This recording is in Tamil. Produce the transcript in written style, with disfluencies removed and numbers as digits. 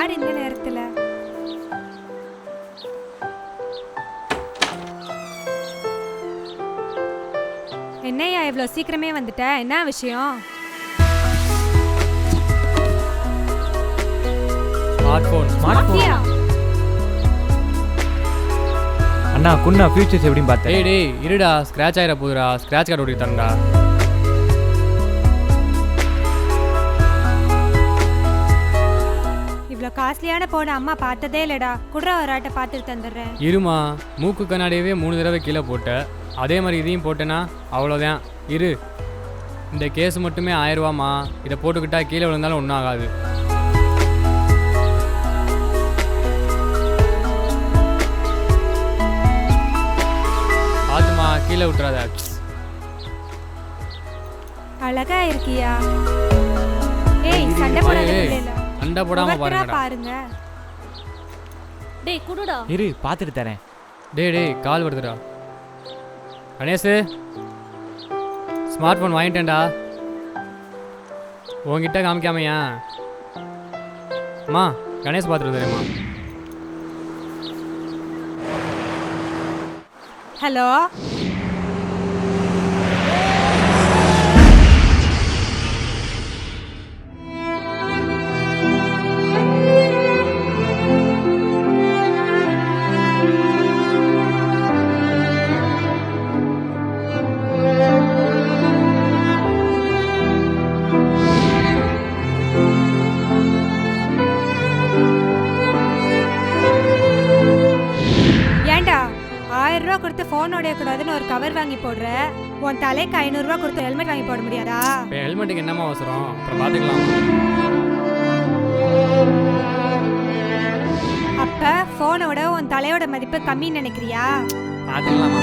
யார் இந்த நேரத்துல? என்னையா இவ்வளவு சீக்கிரமே வந்துட்ட? என்ன விஷயம்? அண்ணா குண்ணா ஃபியூச்சர்ஸ் எப்படின்னு பார்த்தேன். டேய் இருடா, ஸ்க்ராட்ச் ஆயிர போகுதுடா. ஸ்க்ராட்ச் கார்டு ஓடி தரண்டா. இவ்வளோ காஸ்ட்லியான போன அம்மா பார்த்ததே இல்லடா. குடுற ஒரு ஆட்டை பார்த்துட்டு தந்துடுறேன். இருமா, மூக்கு கண்ணாடியவே 3 தடவை கீழே போட்ட. அதே மாதிரி இதையும் போட்டேன்னா அவ்வளோதான். இரு, இந்த கேஸ் மட்டுமே 1000 ரூபாம்மா. இதை போட்டுக்கிட்டா கீழே விழுந்தாலும் ஒன்றும் ஆகாது. பார்த்துமா, கீழே விட்டுறாத. அழகா இருக்கியா? ஏய், சண்டை போடாத. சண்டை போடாம பாருங்க. டேய் குடுடா. இரு பார்த்துட்டு தரேன். டேய் கால் வருதுடா. கணேஷ், ஸ்மார்ட் ஃபோன் வாங்கிட்டேன்டா. உங்ககிட்ட காமிக்காமையா? அம்மா, கணேஷ் பார்த்துட்டு தெரியுமா? ஹலோ, ஏண்டா 1000 ரூபா கொடுத்து போன் உடைய கூடாதுன்னு ஒரு கவர் வாங்கி போடுற? உன் தலைக்கு 500 ரூபா கொடுத்து ஹெல்மெட் வாங்கி போட முடியாதா? இப்போ ஹெல்மெட்டுக்கு என்னம்மா அவசரம்? அப்புறம் பார்த்துக்கலாம். அப்ப போனை விட உன் தலையோட மதிப்பு கம்மின்னு நினைக்கிறியா? பார்த்துக்கலாமா?